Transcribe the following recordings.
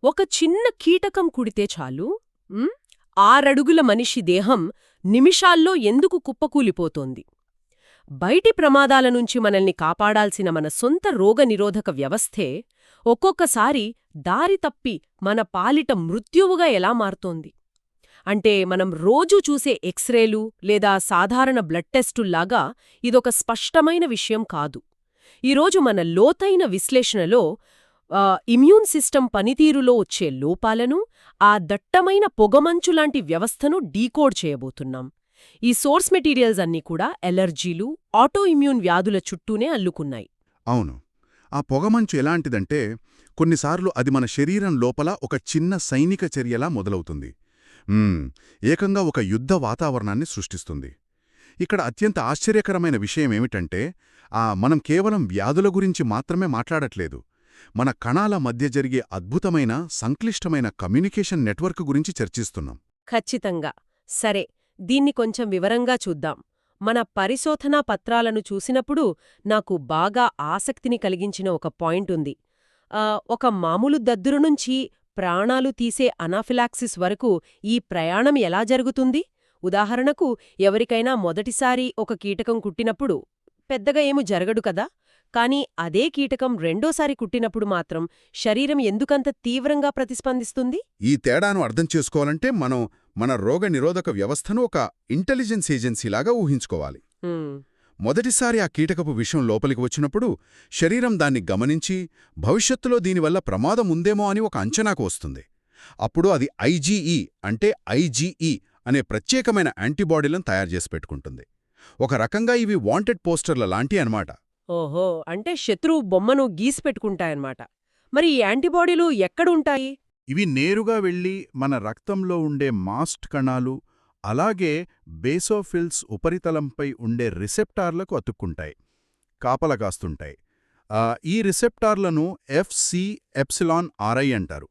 ఒక చిన్న కీటకం కుడితే చాలు ఉమ్, 6 అడుగుల మనిషి దేహం నిమిషాల్లో ఎందుకు కుప్పకూలిపోతోంది? బయటి ప్రమాదాల నుంచి మనల్ని కాపాడాల్సిన మన సొంత రోగనిరోధక వ్యవస్థే ఒక్కొక్కసారి దారి తప్పి మన పాలిట మృత్యువుగా ఎలా మారుతోంది? అంటే మనం రోజూ చూసే ఎక్స్రేలు లేదా సాధారణ బ్లడ్ టెస్టుల్లాగా ఇదొక స్పష్టమైన విషయం కాదు. ఈరోజు మన లోతైన విశ్లేషణలో ఇమ్యూన్ సిస్టమ్ పనితీరులో వచ్చే లోపాలను, ఆ దట్టమైన పొగమంచులాంటి వ్యవస్థను డీకోడ్ చేయబోతున్నాం. ఈ సోర్స్ మెటీరియల్స్ అన్నీ కూడా ఎలర్జీలు, ఆటో ఇమ్యూన్ వ్యాధుల చుట్టూనే అల్లుకున్నాయి. అవును. ఆ పొగమంచు ఎలాంటిదంటే కొన్నిసార్లు అది మన శరీరం లోపల ఒక చిన్న సైనిక చర్యలా మొదలవుతుంది. ఏకంగా ఒక యుద్ధ వాతావరణాన్ని సృష్టిస్తుంది. ఇక్కడ అత్యంత ఆశ్చర్యకరమైన విషయమేమిటంటే మనం కేవలం వ్యాధుల గురించి మాత్రమే మాట్లాడట్లేదు. మన కణాల మధ్య జరిగే అద్భుతమైన సంక్లిష్టమైన కమ్యూనికేషన్ నెట్వర్క్ గురించి చర్చిస్తున్నాం. ఖచ్చితంగా. సరే, దీన్ని కొంచెం వివరంగా చూద్దాం. మన పరిశోధనా పత్రాలను చూసినప్పుడు నాకు బాగా ఆసక్తిని కలిగించిన ఒక పాయింట్ ఉంది. ఒక మామూలు దద్దురు నుంచి ప్రాణాలు తీసే అనాఫిలాక్సిస్ వరకు ఈ ప్రయాణం ఎలా జరుగుతుంది? ఉదాహరణకు, ఎవరికైనా మొదటిసారి ఒక కీటకం కుట్టినప్పుడు పెద్దగా ఏమీ జరగడు కదా, కానీ అదే కీటకం రెండోసారి కుట్టినప్పుడు మాత్రం శరీరం ఎందుకంత తీవ్రంగా ప్రతిస్పందిస్తుంది? ఈ తేడాను అర్థం చేసుకోవాలంటే మనం మన రోగ నిరోధక వ్యవస్థను ఒక ఇంటెలిజెన్స్ ఏజెన్సీలాగా ఊహించుకోవాలి. మొదటిసారి ఆ కీటకపు విషం లోపలికి వచ్చినప్పుడు శరీరం దాన్ని గమనించి భవిష్యత్తులో దీనివల్ల ప్రమాదం ఉందేమో అని ఒక అంచనాకు వస్తుంది. అప్పుడు అది ఐజీఈ అనే ప్రత్యేకమైన యాంటీబాడీలను తయారుచేసి పెట్టుకుంటుంది. ఒక రకంగా ఇవి వాంటెడ్ పోస్టర్ల లాంటి అన్నమాట. ఓహో, అంటే శత్రువు బొమ్మను గీసి పెట్టుకుంటాయన్నమాట. మరి ఈ యాంటీబాడీలు ఎక్కడుంటాయి? ఇవి నేరుగా వెళ్లి మన రక్తంలో ఉండే మాస్ట్ కణాలు, అలాగే బేసోఫిల్స్ ఉపరితలంపై ఉండే రిసెప్టార్లకు అతుక్కుంటాయి, కాపలా కాస్తుంటాయి. ఈ రిసెప్టార్లను FC-ఎప్సిలాన్-RI అంటారు.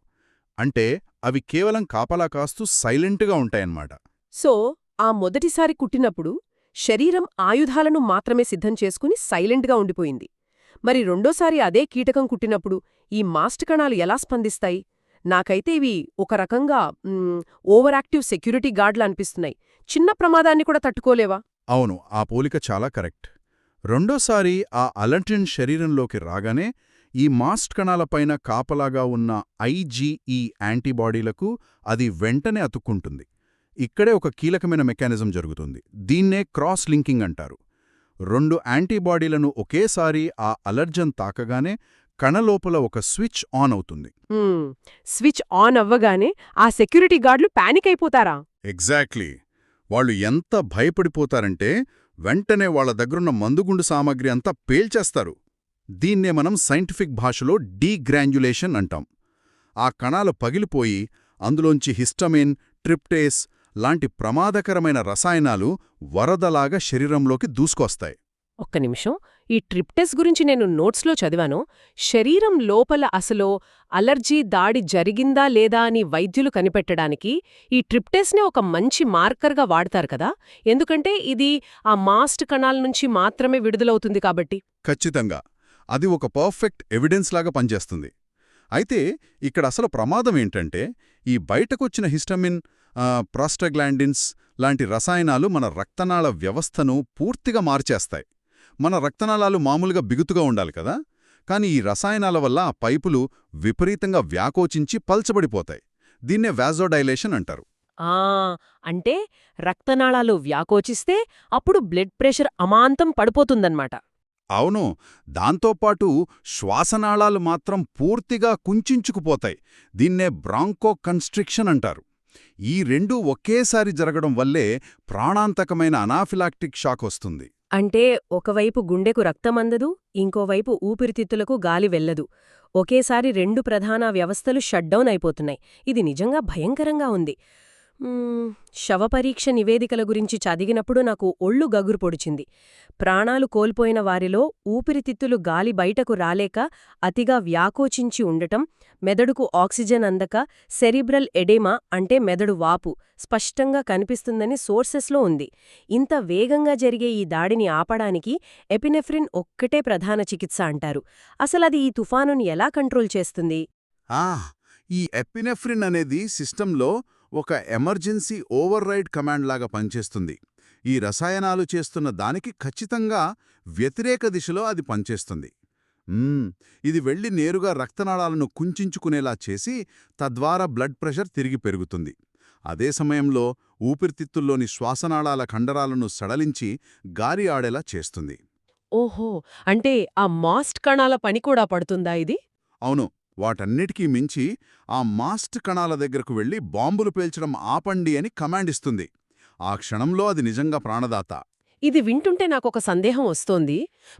అంటే అవి కేవలం కాపలా కాస్తూ సైలెంట్గా ఉంటాయన్నమాట. సో, ఆ మొదటిసారి కుట్టినప్పుడు శరీరం ఆయుధాలను మాత్రమే సిద్ధం చేసుకుని సైలెంట్గా ఉండిపోయింది. మరి రెండోసారి అదే కీటకం కుట్టినప్పుడు ఈ మాస్ట్ కణాలు ఎలా స్పందిస్తాయి? నాకైతే ఇవి ఒక రకంగా ఓవరాక్టివ్ సెక్యూరిటీ గార్డ్లా అనిపిస్తున్నాయి. చిన్న ప్రమాదాన్ని కూడా తట్టుకోలేవా? అవును, ఆ పోలిక చాలా కరెక్ట్. రెండోసారి ఆ అలర్జెన్ శరీరంలోకి రాగానే ఈ మాస్ట్ కణాలపైన కాపలాగా ఉన్న ఐజీఈ యాంటీబాడీలకు అది వెంటనే అతుక్కుంటుంది. ఇక్కడే ఒక కీలకమైన మెకానిజం జరుగుతుంది. దీన్నే క్రాస్ లింకింగ్ అంటారు. 2 యాంటీబాడీలను ఒకేసారి ఆ అలర్జన్ తాకగానే కణలోపల ఒక స్విచ్ ఆన్ అవుతుంది. స్విచ్ ఆన్ అవ్వగానే ఆ సెక్యూరిటీ గార్డులు పానిక్ అయిపోతారా? ఎగ్జాక్ట్లీ. వాళ్ళు ఎంత భయపడిపోతారంటే వెంటనే వాళ్ల దగ్గరున్న మందుగుండు సామాగ్రి అంతా పేల్చేస్తారు. దీన్నే మనం సైంటిఫిక్ భాషలో డీగ్రాన్యులేషన్ అంటాం. ఆ కణాలు పగిలిపోయి అందులోంచి హిస్టమిన్, ట్రిప్టేస్ లాంటి ప్రమాదకరమైన రసాయనాలు వరదలాగా శరీరంలోకి దూసుకొస్తాయి. ఒక్క నిమిషం, ఈ ట్రిప్టెస్ గురించి నేను నోట్స్లో చదివాను. శరీరం లోపల అసలు అలర్జీ దాడి జరిగిందా లేదా అని వైద్యులు కనిపెట్టడానికి ఈ ట్రిప్టెస్నే ఒక మంచి మార్కర్గా వాడతారు కదా, ఎందుకంటే ఇది ఆ మాస్ట్ కణాల నుంచి మాత్రమే విడుదలవుతుంది కాబట్టి. ఖచ్చితంగా, అది ఒక పర్ఫెక్ట్ ఎవిడెన్స్ లాగా పనిచేస్తుంది. అయితే ఇక్కడ అసలు ప్రమాదం ఏంటంటే ఈ బయటకొచ్చిన హిస్టమిన్, ప్రాస్టాగ్లాండిన్స్ లాంటి రసాయనాలు మన రక్తనాళ వ్యవస్థను పూర్తిగా మార్చేస్తాయి. మన రక్తనాళాలు మామూలుగా బిగుతుగా ఉండాలి కదా, కానీ ఈ రసాయనాల వల్ల ఆ పైపులు విపరీతంగా వ్యాకోచించి పల్చబడిపోతాయి. దీన్నే వాజోడైలేషన్ అంటారు. అంటే రక్తనాళాలు వ్యాకోచిస్తే అప్పుడు బ్లడ్ ప్రెషర్ అమాంతం పడిపోతుందన్నమాట. అవును, దాంతోపాటు శ్వాసనాళాలు మాత్రం పూర్తిగా కుంచుకుపోతాయి. దీన్నే బ్రాంకో కన్స్ట్రిక్షన్ అంటారు. ఈ రెండూ ఒకేసారి జరగడం వల్లే ప్రాణాంతకమైన అనాఫిలాక్టిక్ షాక్ వస్తుంది. అంటే ఒకవైపు గుండెకు రక్తమందదు, ఇంకోవైపు ఊపిరితిత్తులకు గాలి వెళ్లదు. ఒకేసారి 2 ప్రధాన వ్యవస్థలు షట్డౌన్ అయిపోతున్నాయి. ఇది నిజంగా భయంకరంగా ఉంది. శవపరీక్ష నివేదికల గురించి చదివినప్పుడు నాకు ఒళ్ళు గగురు పొడిచింది. ప్రాణాలు కోల్పోయిన వారిలో ఊపిరితిత్తులు గాలి బయటకు రాలేక అతిగా వ్యాకోచించి ఉండటం, మెదడుకు ఆక్సిజన్ అందక సెరిబ్రల్ ఎడేమా అంటే మెదడు వాపు స్పష్టంగా కనిపిస్తుందని సోర్సెస్లో ఉంది. ఇంత వేగంగా జరిగే ఈ దాడిని ఆపడానికి ఎపినెఫ్రిన్ ఒక్కటే ప్రధాన చికిత్స అంటారు. అసలది ఈ తుఫానుని ఎలా కంట్రోల్ చేస్తుంది? ఈ ఎపినెఫ్రిన్ అనేది సిస్టంలో ఒక ఎమర్జెన్సీ ఓవర్రైడ్ కమాండ్ లాగా పనిచేస్తుంది. ఈ రసాయనాలు చేస్తున్న దానికి ఖచ్చితంగా వ్యతిరేక దిశలో అది పనిచేస్తుంది. ఇది వెళ్లి నేరుగా రక్తనాళాలను కుంచుకునేలా చేసి తద్వారా బ్లడ్ ప్రెషర్ తిరిగి పెరుగుతుంది. అదే సమయంలో ఊపిరితిత్తుల్లోని శ్వాసనాళాల కండరాలను సడలించి గాలి ఆడేలా చేస్తుంది. ఓహో, అంటే ఆ మాస్ట్ కణాల పని కూడా పడుతుందా ఇది? అవును, వాటన్నిటికీ మించి ఆ మాస్ట్ కణాల దగ్గరకు వెళ్లి బాంబులు పేల్చడం ఆపండి అని కమాండ్ ఇస్తుంది. ఆ క్షణంలో అది నిజంగా ప్రాణదాత. ఇది వింటుంటే నాకొక సందేహం వస్తోంది.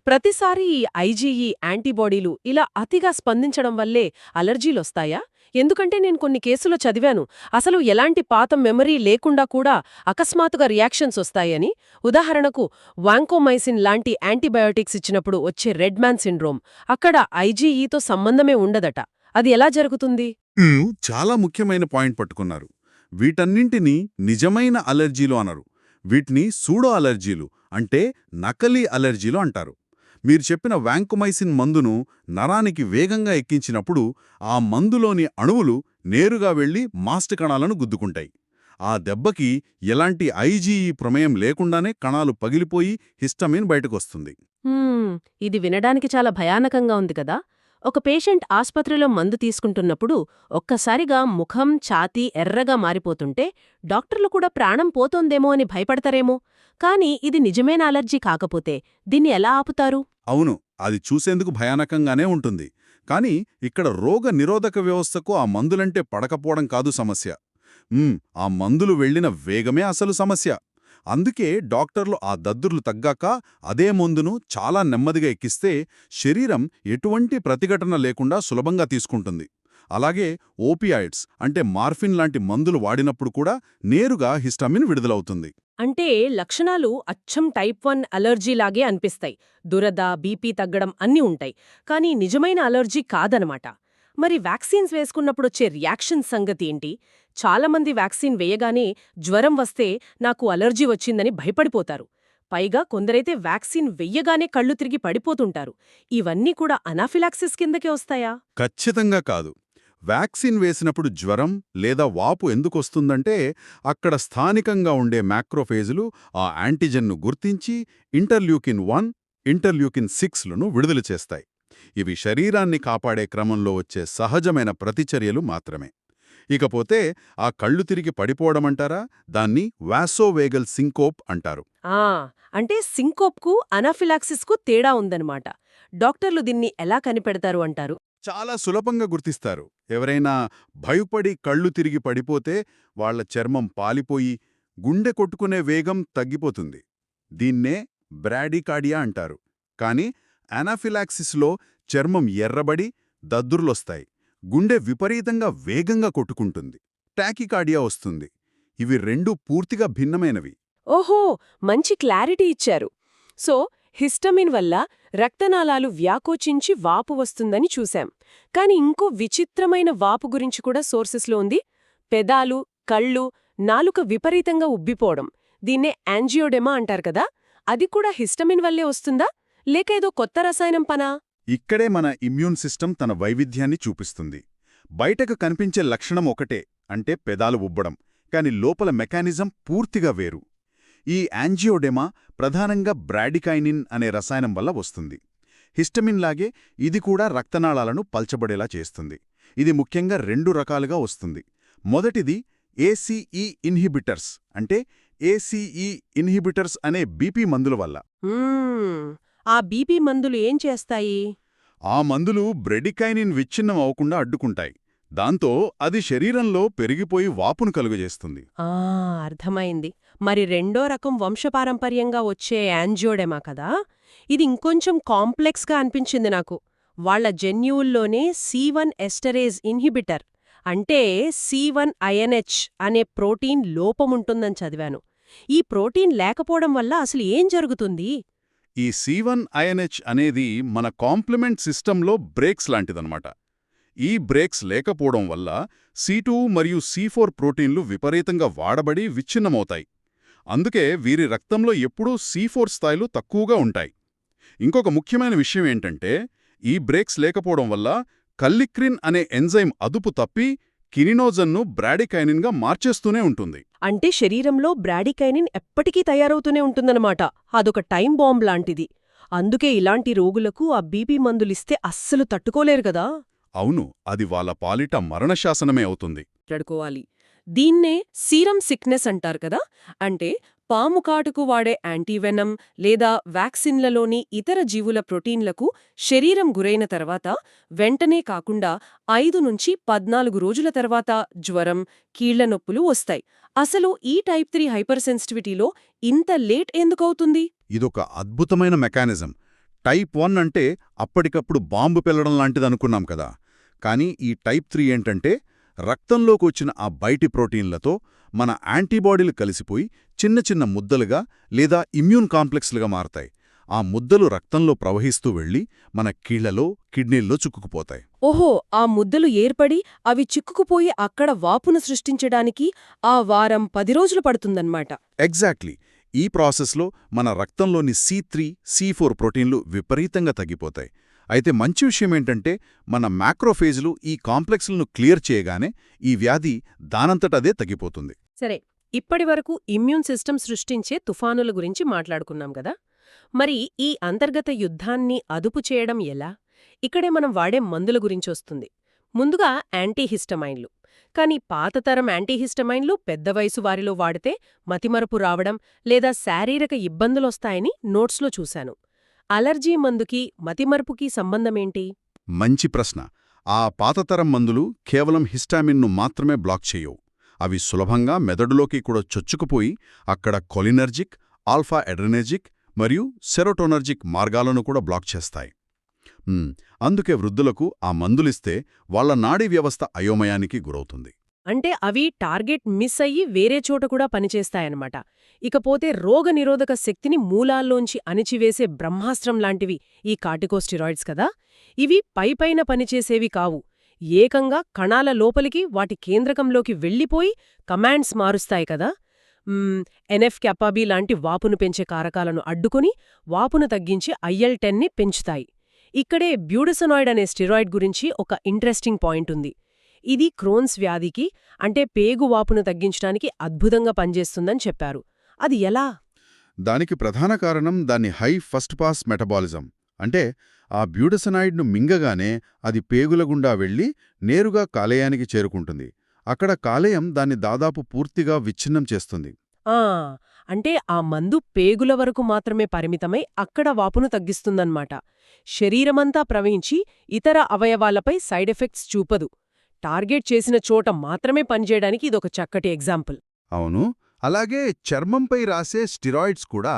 ప్రతిసారి ఈ ఐజీఈ యాంటీబాడీలు ఇలా అతిగా స్పందించడం వల్లే అలర్జీలొస్తాయా? ఎందుకంటే నేను కొన్ని కేసులో చదివాను, అసలు ఎలాంటి పాత మెమరీ లేకుండా కూడా అకస్మాత్తుగా రియాక్షన్స్ వస్తాయని. ఉదాహరణకు వాంకోమైసిన్ లాంటి యాంటీబయోటిక్స్ ఇచ్చినప్పుడు వచ్చే రెడ్ మ్యాన్ సిండ్రోమ్, అక్కడ ఐజీఈతో సంబంధమే ఉండదట. అది ఎలా జరుగుతుంది? చాలా ముఖ్యమైన పాయింట్ పట్టుకున్నారు. వీటన్నింటినీ నిజమైన అలర్జీలు అనరు. వీటిని సూడో అలర్జీలు అంటే నకలీ అలర్జీలు అంటారు. మీరు చెప్పిన వాంకోమైసిన్ మందును నరానికి వేగంగా ఎక్కించినప్పుడు ఆ మందులోని అణువులు నేరుగా వెళ్లి మాస్ట్ కణాలను గుద్దుకుంటాయి. ఆ దెబ్బకి ఎలాంటి ఐజీఈ ప్రమేయం లేకుండానే కణాలు పగిలిపోయి హిస్టమిన్ బయటకొస్తుంది. ఇది వినడానికి చాలా భయానకంగా ఉంది కదా. ఒక పేషెంట్ ఆస్పత్రిలో మందు తీసుకుంటున్నప్పుడు ఒక్కసారిగా ముఖం, ఛాతీ ఎర్రగా మారిపోతుంటే డాక్టర్లు కూడా ప్రాణం పోతోందేమో అని భయపడతారేమో. కానీ ఇది నిజమైన అలర్జీ కాకపోతే దీన్ని ఎలా ఆపుతారు? అవును, అది చూసేందుకు భయానకంగానే ఉంటుంది. కానీ ఇక్కడ రోగ నిరోధక వ్యవస్థకు ఆ మందులంటే పడకపోవడం కాదు సమస్య. ఆ మందులు వెళ్లిన వేగమే అసలు సమస్య. అందుకే డాక్టర్లు ఆ దద్దుర్లు తగ్గాక అదే మందును చాలా నెమ్మదిగా ఎక్కిస్తే శరీరం ఎటువంటి ప్రతిఘటన లేకుండా సులభంగా తీసుకుంటుంది. అలాగే ఓపియాయిడ్స్ అంటే మార్ఫిన్ లాంటి మందులు వాడినప్పుడు కూడా నేరుగా హిస్టమిన్ విడుదలవుతుంది. అంటే లక్షణాలు అచ్చం టైప్ 1 అలర్జీలాగే అనిపిస్తాయి. దురద, బీపీ తగ్గడం అన్నీ ఉంటాయి. కానీ నిజమైన అలర్జీ కాదనమాట. మరి వ్యాక్సిన్స్ వేసుకున్నప్పుడొచ్చే రియాక్షన్ సంగతి ఏంటి? చాలామంది వ్యాక్సిన్ వేయగానే జ్వరం వస్తే నాకు అలర్జీ వచ్చిందని భయపడిపోతారు. పైగా కొందరైతే వ్యాక్సిన్ వెయ్యగానే కళ్ళు తిరిగి పడిపోతుంటారు. ఇవన్నీ కూడా అనాఫిలాక్సిస్ కిందకే వస్తాయా? ఖచ్చితంగా కాదు. వ్యాక్సిన్ వేసినప్పుడు జ్వరం లేదా వాపు ఎందుకొస్తుందంటే అక్కడ స్థానికంగా ఉండే మ్యాక్రోఫేజులు ఆ యాంటిజెన్ను గుర్తించి ఇంటర్ల్యూకిన్ 1, ఇంటర్ల్యూకిన్ 6లను విడుదల చేస్తాయి. ఇవి శరీరాన్ని కాపాడే క్రమంలో వచ్చే సహజమైన ప్రతిచర్యలు మాత్రమే. ఇకపోతే ఆ కళ్ళు తిరిగి పడిపోవడమంటారా, దాన్ని వాసోవేగల్ సింకోప్ అంటారు. అంటే సింకోప్కు అనాఫిలాక్సిస్కు తేడా ఉందన్నమాట. డాక్టర్లు దీన్ని ఎలా కనిపెడతారు అంటారు? చాలా సులభంగా గుర్తిస్తారు. ఎవరైనా భయపడి కళ్ళు తిరిగి పడిపోతే వాళ్ల చర్మం పాలిపోయి గుండె కొట్టుకునే వేగం తగ్గిపోతుంది. దీన్నే బ్రాడీకార్డియా అంటారు. కాని అనాఫిలాక్సిస్లో చర్మం ఎర్రబడి దద్దుర్లొస్తాయి, గుండె విపరీతంగా వేగంగా కొట్టుకుంటుంది, టాకికార్డియా వస్తుంది. ఇవి రెండూ పూర్తిగా భిన్నమైనవి. ఓహో, మంచి క్లారిటీ ఇచ్చారు. సో హిస్టమిన్ వల్ల రక్తనాళాలు వ్యాకోచించి వాపు వస్తుందని చూశాం. కాని ఇంకో విచిత్రమైన వాపు గురించి కూడా సోర్సెస్లో ఉంది. పెదాలు, కళ్ళు, నాలుక విపరీతంగా ఉబ్బిపోవడం, దీన్నే యాంజియోడెమా అంటారు కదా. అది కూడా హిస్టమిన్ వల్లే వస్తుందా, లేక ఏదో కొత్త రసాయనం పనా? ఇక్కడే మన ఇమ్యూన్ సిస్టమ్ తన వైవిధ్యాన్ని చూపిస్తుంది. బయటకు కనిపించే లక్షణం ఒకటే, అంటే పెదాలు ఉబ్బడం. కాని లోపల మెకానిజం పూర్తిగా వేరు. ఈ యాంజియోడెమా ప్రధానంగా బ్రాడికైనిన్ అనే రసాయనం వల్ల వస్తుంది. హిస్టమిన్ లాగే ఇది కూడా రక్తనాళాలను పల్చబడేలా చేస్తుంది. ఇది ముఖ్యంగా 2 రకాలుగా వస్తుంది. మొదటిది ఏసీఈ ఇన్హిబిటర్స్, అంటే ఏసీఈ ఇన్హిబిటర్స్ అనే బీపీ మందుల వల్ల. ఆ బీపీ మందులు ఏం చేస్తాయి? ఆ మందులు బ్రెడికైనిన్ విచ్ఛిన్నం అవ్వకుండా అడ్డుకుంటాయి. దాంతో అది శరీరంలో పెరిగిపోయి వాపును కలుగజేస్తుంది. అర్థమైంది. మరి రెండో రకం వంశపారంపర్యంగా వచ్చే యాంజియోడెమా కదా, ఇది ఇంకొంచెం కాంప్లెక్స్గా అనిపించింది నాకు. వాళ్ల జన్యువుల్లోనే C1 ఎస్టరేజ్ ఇన్హిబిటర్ అంటే C1INH అనే ప్రోటీన్ లోపముంటుందని చదివాను. ఈ ప్రోటీన్ లేకపోవడం వల్ల అసలు ఏం జరుగుతుంది? ఈ C1INH అనేది మన కాంప్లిమెంట్ సిస్టంలో బ్రేక్స్ లాంటిదన్నమాట. ఈ బ్రేక్స్ లేకపోవడం వల్ల C2 మరియు C4 ప్రోటీన్లు విపరీతంగా వాడబడి విచ్ఛిన్నమవుతాయి. అందుకే వీరి రక్తంలో ఎప్పుడూ C4 స్థాయిలు తక్కువగా ఉంటాయి. ఇంకొక ముఖ్యమైన విషయం ఏంటంటే ఈ బ్రేక్స్ లేకపోవడం వల్ల కల్లిక్రిన్ అనే ఎంజైమ్ అదుపు తప్పి కినినోజన్ను బ్రాడికైనిన్గా మార్చేస్తూనే ఉంటుంది. అంటే శరీరంలో బ్రాడికైనిన్ ఎప్పటికీ తయారవుతూనే ఉంటుందన్నమాట. అదొక టైం బాంబ్ లాంటిది. అందుకే ఇలాంటి రోగులకు ఆ బీపీ మందులిస్తే అస్సలు తట్టుకోలేరు కదా. అవును, అది వాళ్ళ పాలిట మరణశాసనమే అవుతుంది. మాట్లాడుకోవాలి. దీన్నే సీరం సిక్నెస్ అంటారు కదా. అంటే పాము కాటుకు వాడే యాంటీవెనమ్ లేదా వ్యాక్సిన్లలోని ఇతర జీవుల ప్రోటీన్లకు శరీరం గురైన తర్వాత వెంటనే కాకుండా 5 నుంచి 14 రోజుల తర్వాత జ్వరం, కీళ్ల నొప్పులు వస్తాయి. అసలు ఈ టైప్ 3 హైపర్సెన్సిటివిటీలో ఇంత లేట్ ఎందుకవుతుంది? ఇదొక అద్భుతమైన మెకానిజం. టైప్ 1 అంటే అప్పటికప్పుడు బాంబు పెళ్లడం లాంటిదనుకున్నాం కదా. కానీ ఈ టైప్ 3 ఏంటంటే రక్తంలోకి వచ్చిన ఆ బయటి ప్రోటీన్లతో మన యాంటీబాడీలు కలిసిపోయి చిన్న చిన్న ముద్దలుగా లేదా ఇమ్యూన్ కాంప్లెక్స్లుగా మారతాయి. ఆ ముద్దలు రక్తంలో ప్రవహిస్తూ వెళ్లి మన కీళ్లలో, కిడ్నీల్లో చిక్కుకుపోతాయి. ఓహో, ఆ ముద్దలు ఏర్పడి అవి చిక్కుకుపోయి అక్కడ వాపును సృష్టించడానికి ఆ వారం 10 రోజులు పడుతుందన్నమాట. ఎగ్జాక్ట్లీ. ఈ ప్రాసెస్లో మన రక్తంలోని C3, C4 ప్రోటీన్లు విపరీతంగా తగ్గిపోతాయి. అయితే మంచి విషయమేంటంటే మన మ్యాక్రోఫేజ్లు ఈ కాంప్లెక్స్లను క్లియర్ చేయగానే ఈ వ్యాధి దానంతటదే తగ్గిపోతుంది. సరే, ఇప్పటివరకు ఇమ్యూన్ సిస్టమ్ సృష్టించే తుఫానుల గురించి మాట్లాడుకున్నాం గదా. మరి ఈ అంతర్గత యుద్ధాన్ని అదుపు చేయడం ఎలా? ఇక్కడే మనం వాడే మందుల గురించొస్తుంది. ముందుగా యాంటీహిస్టమైన్లు. కానీ పాతతరం యాంటీహిస్టమైన్లు పెద్ద వయసు వారిలో వాడితే మతిమరపు రావడం లేదా శారీరక ఇబ్బందులొస్తాయని నోట్స్లో చూశాను. అలర్జీ మందుకి మతిమరుపుకి సంబంధమేంటి? మంచి ప్రశ్న. ఆ పాతతరం మందులు కేవలం హిస్టామిన్ను మాత్రమే బ్లాక్ చేయవు. అవి సులభంగా మెదడులోకి కూడా చొచ్చుకుపోయి అక్కడ కొలినర్జిక్, ఆల్ఫా అడ్రెనర్జిక్ మరియు సెరోటోనర్జిక్ మార్గాలను కూడా బ్లాక్ చేస్తాయి. అందుకే వృద్ధులకు ఆ మందులిస్తే వాళ్ల నాడీ వ్యవస్థ అయోమయానికి గురవుతుంది. అంటే అవి టార్గెట్ మిస్ అయ్యి వేరే చోట కూడా పనిచేస్తాయన్నమాట. ఇకపోతే రోగనిరోధక శక్తిని మూలాల్లోంచి అణిచివేసే బ్రహ్మాస్త్రం లాంటివి ఈ కార్టికోస్టిరాయిడ్స్ కదా. ఇవి పైపైన పనిచేసేవి కావు. ఏకంగా కణాల లోపలికి వాటి కేంద్రకంలోకి వెళ్ళిపోయి కమాండ్స్ మారుస్తాయి కదా. NF-κB లాంటి వాపును పెంచే కారకాలను అడ్డుకుని వాపును తగ్గించి IL-10ని పెంచుతాయి. ఇక్కడే బ్యూడెసనాయిడ్ అనే స్టిరాయిడ్ గురించి ఒక ఇంట్రెస్టింగ్ పాయింట్ ఉంది. ఇది క్రోన్స్ వ్యాధికి అంటే పేగు వాపును తగ్గించడానికి అద్భుతంగా పనిచేస్తుందని చెప్పారు. అది ఎలా? దానికి ప్రధాన కారణం దాని హై ఫస్ట్ పాస్ మెటబాలిజం. అంటే ఆ బ్యూడెసనాయిడ్ను మింగగానే అది పేగుల గుండా వెళ్లి నేరుగా కాలేయానికి చేరుకుంటుంది. అక్కడ కాలేయం దాన్ని దాదాపు పూర్తిగా విచ్ఛిన్నం చేస్తుంది. అంటే ఆ మందు పేగుల వరకు మాత్రమే పరిమితమై అక్కడ వాపును తగ్గిస్తుందన్నమాట. శరీరమంతా ప్రవహించి ఇతర అవయవాలపై సైడ్ ఎఫెక్ట్స్ చూపదు. టార్గెట్ చేసిన చోట మాత్రమే పనిచేయడానికి ఇదొక చక్కటి ఎగ్జాంపుల్. అవును. అలాగే చర్మంపై రాసే స్టిరాయిడ్స్ కూడా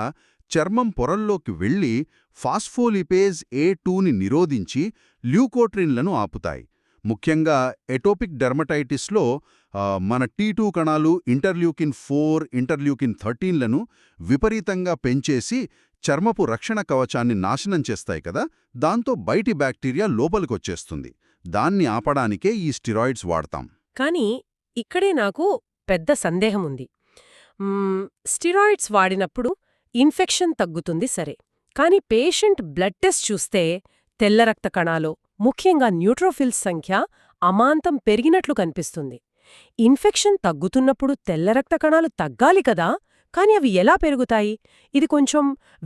చర్మం పొరల్లోకి వెళ్లి ఫాస్ఫోలిపేజ్ A2ని నిరోధించి ల్యూకోట్రిన్లను ఆపుతాయి. ముఖ్యంగా ఎటోపిక్ డెర్మటైటిస్లో మన T2 కణాలు ఇంటర్ల్యూకిన్ 4, ఇంటర్ల్యూకిన్ 13లను విపరీతంగా పెంచేసి చర్మపు రక్షణ కవచాన్ని నాశనం చేస్తాయి కదా. దాంతో బయటి బ్యాక్టీరియా లోపలికొచ్చేస్తుంది. దాన్ని ఆపడానికే ఈ స్టిరాయిడ్స్ వాడతాం. కానీ ఇక్కడే నాకు పెద్ద సందేహముంది. స్టిరాయిడ్స్ వాడినప్పుడు ఇన్ఫెక్షన్ తగ్గుతుంది సరే, కానీ పేషెంట్ బ్లడ్ టెస్ట్ చూస్తే తెల్ల రక్త కణాలు, ముఖ్యంగా న్యూట్రోఫిల్స్ సంఖ్య అమాంతం పెరిగినట్లు కనిపిస్తుంది. ఇన్ఫెక్షన్ తగ్గుతున్నప్పుడు తెల్ల రక్త కణాలు తగ్గాలి కదా, కాని అవి ఎలా పెరుగుతాయి? ఇది కొంచెం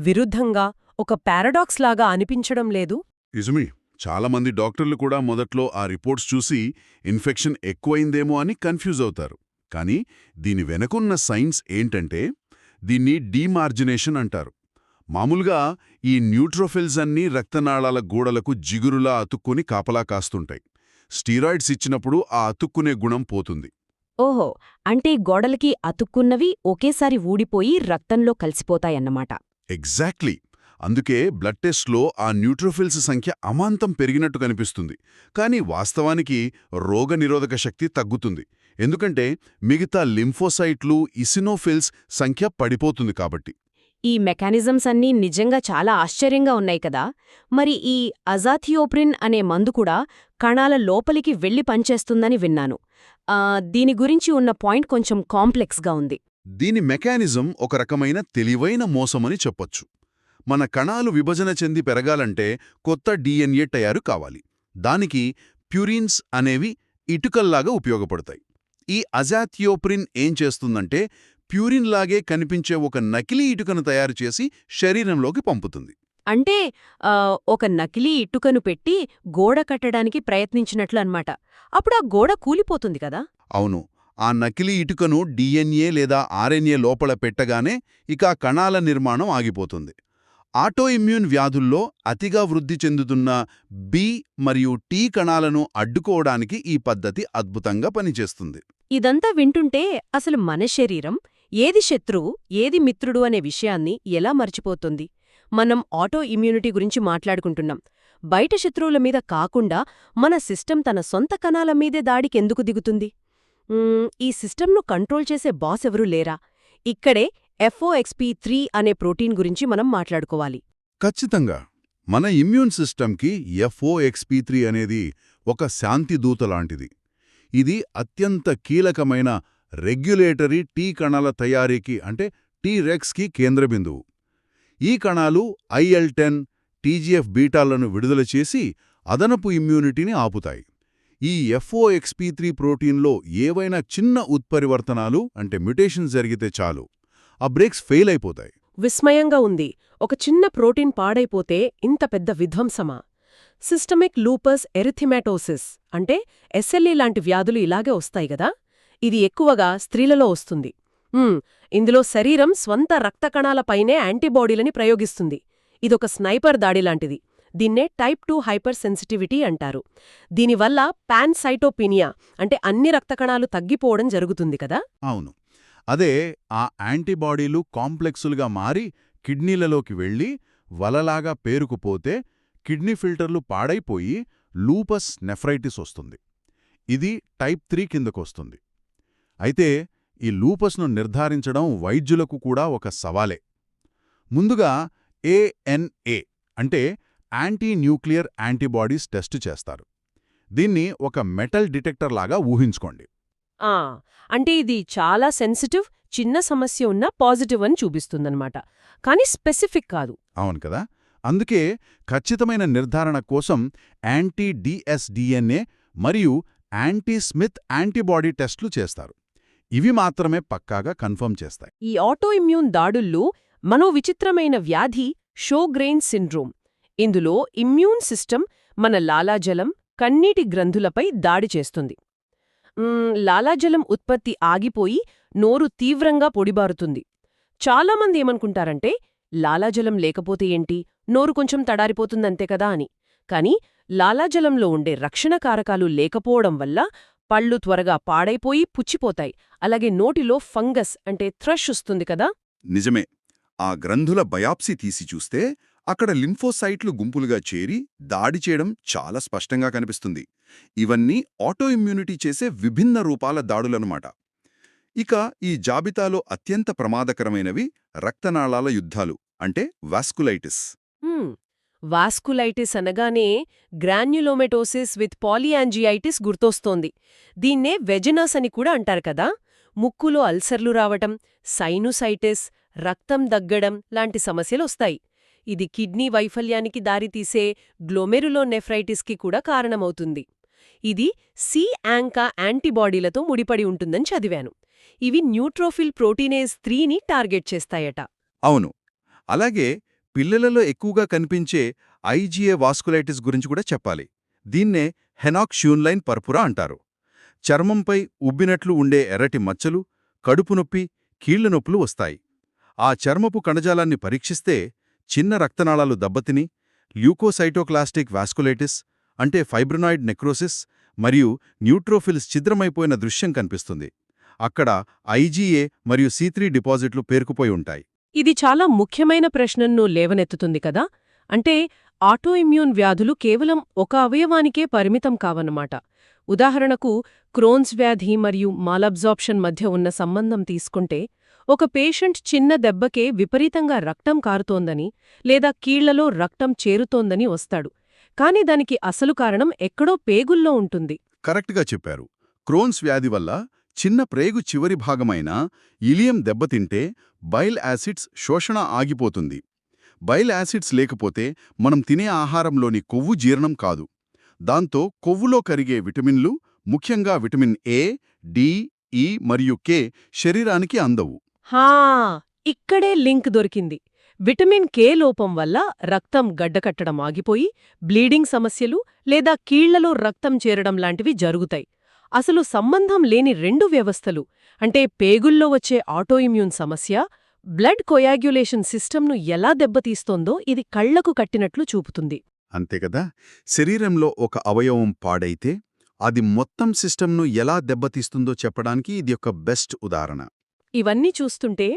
విరుద్ధంగా, ఒక పారాడాక్స్ లాగా అనిపించడం లేదు? నిజమే. చాలామంది డాక్టర్లు కూడా మొదట్లో ఆ రిపోర్ట్స్ చూసి ఇన్ఫెక్షన్ ఎక్కువైందేమో అని కన్ఫ్యూజ్ అవుతారు. కానీ దీని వెనకున్న సైన్స్ ఏంటంటే దీన్ని డీమార్జినేషన్ అంటారు. మామూలుగా ఈ న్యూట్రోఫిల్స్ అన్నీ రక్తనాళాల గోడలకు జిగురులా అతుక్కుని కాపలా కాస్తుంటాయి. స్టీరాయిడ్స్ ఇచ్చినప్పుడు ఆ అతుక్కునే గుణం పోతుంది. ఓహో, అంటే గోడలకి అతుక్కున్నవి ఒకేసారి ఊడిపోయి రక్తంలో కలిసిపోతాయన్నమాట. ఎగ్జాక్ట్లీ. అందుకే బ్లడ్ టెస్ట్లో ఆ న్యూట్రోఫిల్స్ సంఖ్య అమాంతం పెరిగినట్టు కనిపిస్తుంది. కానీ వాస్తవానికి రోగనిరోధక శక్తి తగ్గుతుంది. ఎందుకంటే మిగతా లింఫోసైట్లు, ఇసినోఫిల్స్ సంఖ్య పడిపోతుంది కాబట్టి. ఈ మెకానిజమ్స్ అన్నీ నిజంగా చాలా ఆశ్చర్యంగా ఉన్నాయి కదా. మరి ఈ అజాథియోప్రిన్ అనే మందు కూడా కణాల లోపలికి వెళ్లి పనిచేస్తుందని విన్నాను. దీని గురించి ఉన్న పాయింట్ కొంచెం కాంప్లెక్స్గా ఉంది. దీని మెకానిజం ఒక రకమైన తెలివైన మోసమని చెప్పొచ్చు. మన కణాలు విభజన చెంది పెరగాలంటే కొత్త DNA తయారు కావాలి. దానికి ప్యూరిన్స్ అనేవి ఇటుకల్లాగా ఉపయోగపడతాయి. ఈ అజాథియోప్రిన్ ఏం చేస్తుందంటే ప్యూరిన్లాగే కనిపించే ఒక నకిలీ ఇటుకను తయారు చేసి శరీరంలోకి పంపుతుంది. అంటే ఒక నకిలీ ఇటుకను పెట్టి గోడ కట్టడానికి ప్రయత్నించినట్లు అన్నమాట. అప్పుడు ఆ గోడ కూలిపోతుంది కదా? అవును, ఆ నకిలీ ఇటుకను DNA లేదా RNA లోపల పెట్టగానే ఇక ఆ కణాల నిర్మాణం ఆగిపోతుంది. ఆటోఇమ్యూన్ వ్యాధుల్లో అతిగా వృద్ధి చెందుతున్న B మరియు T కణాలను అడ్డుకోవడానికి ఈ పద్ధతి అద్భుతంగా పనిచేస్తుంది. ఇదంతా వింటుంటే అసలు మన శరీరం ఏది శత్రువు ఏది మిత్రుడు అనే విషయాన్ని ఎలా మర్చిపోతుంది? మనం ఆటో ఇమ్యూనిటీ గురించి మాట్లాడుకుంటున్నాం. బయట శత్రువుల మీద కాకుండా మన సిస్టమ్ తన సొంత కణాల మీదే దాడికెందుకు దిగుతుంది? ఈ సిస్టమ్ను కంట్రోల్ చేసే బాస్ ఎవరూ లేరా? ఇక్కడే FOXP3 అనే ప్రోటీన్ గురించి మనం మాట్లాడుకోవాలి. ఖచ్చితంగా. మన ఇమ్యూన్ సిస్టమ్కి FOXP3 అనేది ఒక శాంతిదూత లాంటిది. ఇది అత్యంత కీలకమైన రెగ్యులేటరీ టీ కణాల తయారీకి అంటే T-రెగ్స్కి కేంద్రబిందువు. ఈ కణాలు IL-10, TGF బీటాలను విడుదల చేసి అదనపు ఇమ్యూనిటీని ఆపుతాయి. ఈ FOXP3 ప్రోటీన్లో ఏవైనా చిన్న ఉత్పరివర్తనాలు అంటే మ్యుటేషన్ జరిగితే చాలు, ఆ బ్రేక్స్ ఫెయిల్ అయిపోతాయి. విస్మయంగా ఉంది. ఒక చిన్న ప్రోటీన్ పాడైపోతే ఇంత పెద్ద విధ్వంసమా? సిస్టమిక్ లూపస్ ఎరిథిమాటోసిస్ అంటే SLE లాంటి వ్యాధులు ఇలాగే వస్తాయి గదా? ఇది ఎక్కువగా స్త్రీలలో వస్తుంది. ఇందులో శరీరం స్వంత రక్త కణాలపైనే యాంటీబాడీలని ప్రయోగిస్తుంది. ఇదొక స్నైపర్ దాడిలాంటిది. దీన్నే టైప్ 2 హైపర్ సెన్సిటివిటీ అంటారు. దీనివల్ల పాన్సైటోపినియా అంటే అన్ని రక్తకణాలు తగ్గిపోవడం జరుగుతుంది కదా? అవును, అదే ఆ యాంటీబాడీలు కాంప్లెక్సులుగా మారి కిడ్నీలలోకి వెళ్ళి వలలాగా పేరుకుపోతే కిడ్నీ ఫిల్టర్లు పాడైపోయి లూపస్ నెఫ్రైటిస్ వస్తుంది. ఇది టైప్ 3 కిందకొస్తుంది. అయితే ఈ లూపస్ను నిర్ధారించడం వైద్యులకు కూడా ఒక సవాలే. ముందుగా ANA అంటే యాంటీ న్యూక్లియర్ యాంటీబాడీస్ టెస్టు చేస్తారు. దీన్ని ఒక మెటల్ డిటెక్టర్ లాగా ఊహించుకోండి. అంటే ఇది చాలా సెన్సిటివ్, చిన్న సమస్య ఉన్న పాజిటివ్ అని చూపిస్తుందన్నమాట. కానీ స్పెసిఫిక్ కాదు. అవును కదా? అందుకే ఖచ్చితమైన నిర్ధారణ కోసం యాంటీ dsDNA మరియు యాంటీ స్మిత్ యాంటీబాడీ టెస్టులు చేస్తారు. ఇవి మాత్రమే పక్కాగా కన్ఫర్మ్ చేస్తాయి. ఈ ఆటోఇమ్యూన్ దాడుల్లో మనో విచిత్రమైన వ్యాధి షోగ్రెయిన్స్ సిండ్రోమ్. ఇందులో ఇమ్యూన్ సిస్టమ్ మన లాలాజలం, కన్నీటి గ్రంథులపై దాడి చేస్తుంది. లాలాజలం ఉత్పత్తి ఆగిపోయి నోరు తీవ్రంగా పొడిబారుతుంది. చాలామంది ఏమనుకుంటారంటే లాలాజలం లేకపోతే ఏంటి, నోరు కొంచెం తడారిపోతుందంతే కదా అని. కానీ లాలాజలంలో ఉండే రక్షణ కారకాలు లేకపోవడం వల్ల పళ్ళు త్వరగా పాడైపోయి పుచ్చిపోతాయి. అలాగే నోటిలో ఫంగస్ అంటే థ్రష్ వస్తుంది కదా? నిజమే. ఆ గ్రంథుల బయాప్సీ తీసి చూస్తే అక్కడ లింఫోసైట్లు గుంపులుగా చేరి దాడి చేయడం చాలా స్పష్టంగా కనిపిస్తుంది. ఇవన్నీ ఆటోఇమ్యూనిటీ చేసే విభిన్న రూపాల దాడులన్నమాట. ఇక ఈ జాబితాలో అత్యంత ప్రమాదకరమైనవి రక్తనాళాల యుద్ధాలు అంటే వాస్కులైటిస్. వాస్కులైటిస్ అనగానే గ్రాన్యులోమెటోసిస్ విత్ పాలియాంజియైటిస్ గుర్తొస్తోంది. దీన్నే వెజినస్ అని కూడా అంటారు కదా? ముక్కులో అల్సర్లు రావటం, సైనుసైటిస్, రక్తం దగ్గడం లాంటి సమస్యలొస్తాయి. ఇది కిడ్నీ వైఫల్యానికి దారితీసే గ్లోమెరులోనెఫ్రైటిస్కి కూడా కారణమవుతుంది. ఇది సి-యాంకా యాంటీబాడీలతో ముడిపడి ఉంటుందని చదివాను. ఇవి న్యూట్రోఫిల్ ప్రోటీనేజ్ 3ని టార్గెట్ చేస్తాయట. అవును. అలాగే పిల్లలలో ఎక్కువగా కనిపించే IgA వాస్కులైటిస్ గురించి కూడా చెప్పాలి. దీన్నే హెనాక్ షూన్లైన్ పర్పురా అంటారు. చర్మంపై ఉబ్బినట్లు ఉండే ఎర్రటి మచ్చలు, కడుపు నొప్పి, కీళ్ల నొప్పులు వస్తాయి. ఆ చర్మపు కణజాలాన్ని పరీక్షిస్తే చిన్న రక్తనాళాలు దెబ్బతిని ల్యూకోసైటోక్లాస్టిక్ వాస్కులైటిస్ అంటే ఫైబ్రినాయిడ్ నెక్రోసిస్ మరియు న్యూట్రోఫిల్స్ ఛిద్రమైపోయిన దృశ్యం కనిపిస్తుంది. అక్కడ IgA మరియు C3 డిపాజిట్లు పేరుకుపోయి ఉంటాయి. ఇది చాలా ముఖ్యమైన ప్రశ్నను లేవనెత్తుతుంది కదా? అంటే ఆటోఇమ్యూన్ వ్యాధులు కేవలం ఒక అవయవానికే పరిమితం కావన్నమాట. ఉదాహరణకు క్రోన్స్ వ్యాధి మరియు మాలబ్జార్ప్షన్ మధ్య ఉన్న సంబంధం తీసుకుంటే ఒక పేషెంట్ చిన్న దెబ్బకే విపరీతంగా రక్తం కారుతోందని లేదా కీళ్లలో రక్తం చేరుతోందని వస్తాడు. కాని దానికి అసలు కారణం ఎక్కడో పేగుల్లో ఉంటుంది. కరెక్ట్గా చెప్పారు. క్రోన్స్ వ్యాధి వల్ల చిన్న ప్రేగు చివరి భాగమైన ఇలియం దెబ్బతింటే బైల్ యాసిడ్స్ శోషణ ఆగిపోతుంది. బైల్ యాసిడ్స్ లేకపోతే మనం తినే ఆహారంలోని కొవ్వు జీర్ణం కాదు. దాంతో కొవ్వులో కరిగే విటమిన్లు, ముఖ్యంగా విటమిన్ ఏ, డి, ఈ మరియు కే శరీరానికి అందవు. హా, ఇక్కడే లింక్ దొరికింది. విటమిన్ కే లోపం వల్ల రక్తం గడ్డకట్టడం ఆగిపోయి బ్లీడింగ్ సమస్యలు లేదా కీళ్లలో రక్తం చేరడం లాంటివి జరుగుతాయి. అసలు సంబంధం లేని రెండు వ్యవస్థలు అంటే పేగుల్లో వచ్చే ఆటోఇమ్యూన్ సమస్య, బ్లడ్ కొయాగ్యులేషన్ సిస్టమ్ను ఎలా దెబ్బతీస్తోందో ఇది కళ్లకు కట్టినట్లు చూపుతుంది. అంతేకదా, శరీరంలో ఒక అవయవం పాడైతే అది మొత్తం సిస్టమ్ను ఎలా దెబ్బతీస్తుందో చెప్పడానికి ఇది ఒక బెస్ట్ ఉదాహరణ. ఇవన్నీ చూస్తుంటే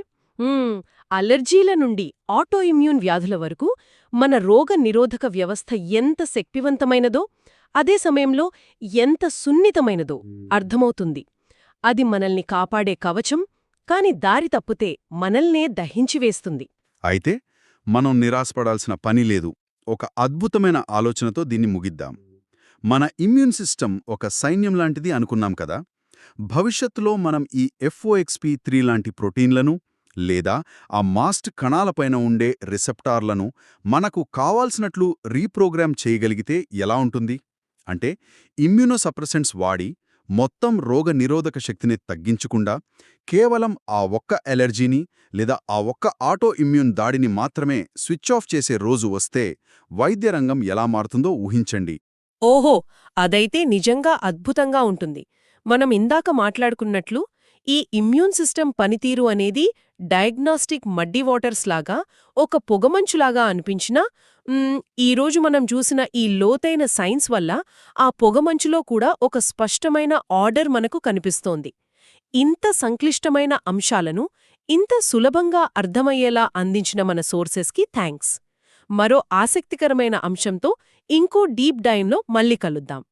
అలర్జీల నుండి ఆటోఇమ్యూన్ వ్యాధుల వరకు మన రోగ నిరోధక వ్యవస్థ ఎంత శక్తివంతమైనదో, అదే సమయంలో ఎంత సున్నితమైనదో అర్థమవుతుంది. అది మనల్ని కాపాడే కవచం, కాని దారి తప్పితే మనల్నే దహించివేస్తుంది. అయితే మనం నిరాశపడాల్సిన పని లేదు. ఒక అద్భుతమైన ఆలోచనతో దీన్ని ముగిద్దాం. మన ఇమ్యూన్ సిస్టమ్ ఒక సైన్యం లాంటిది అనుకున్నాం కదా. భవిష్యత్తులో మనం ఈ FOXP3 లాంటి ప్రోటీన్లను లేదా ఆ మాస్ట్ కణాలపైన ఉండే రిసెప్టార్లను మనకు కావాల్సినట్లు రీప్రోగ్రామ్ చేయగలిగితే ఎలా ఉంటుంది? అంటే ఇమ్యూనోసప్రెసెంట్స్ వాడి మొత్తం రోగ నిరోధక శక్తిని తగ్గించకుండా కేవలం ఆ ఒక్క ఎలర్జీని లేదా ఆ ఒక్క ఆటో ఇమ్యూన్ దాడిని మాత్రమే స్విచ్ ఆఫ్ చేసే రోజు వస్తే వైద్యరంగం ఎలా మారుతుందో ఊహించండి. ఓహో, అదైతే నిజంగా అద్భుతంగా ఉంటుంది. మనం ఇందాక మాట్లాడుకున్నట్లు ఈ ఇమ్యూన్ సిస్టమ్ పనితీరు అనేది డయాగ్నాస్టిక్ మడ్డీ వాటర్స్ లాగా, ఒక పొగమంచులాగా అనిపించినా ఈరోజు మనం చూసిన ఈ లోతైన సైన్స్ వల్ల ఆ పొగమంచులో కూడా ఒక స్పష్టమైన ఆర్డర్ మనకు కనిపిస్తోంది. ఇంత సంక్లిష్టమైన అంశాలను ఇంత సులభంగా అర్థమయ్యేలా అందించిన మన సోర్సెస్కి థ్యాంక్స్. మరో ఆసక్తికరమైన అంశంతో ఇంకో డీప్ డైవ్లో మళ్ళీ కలుద్దాం.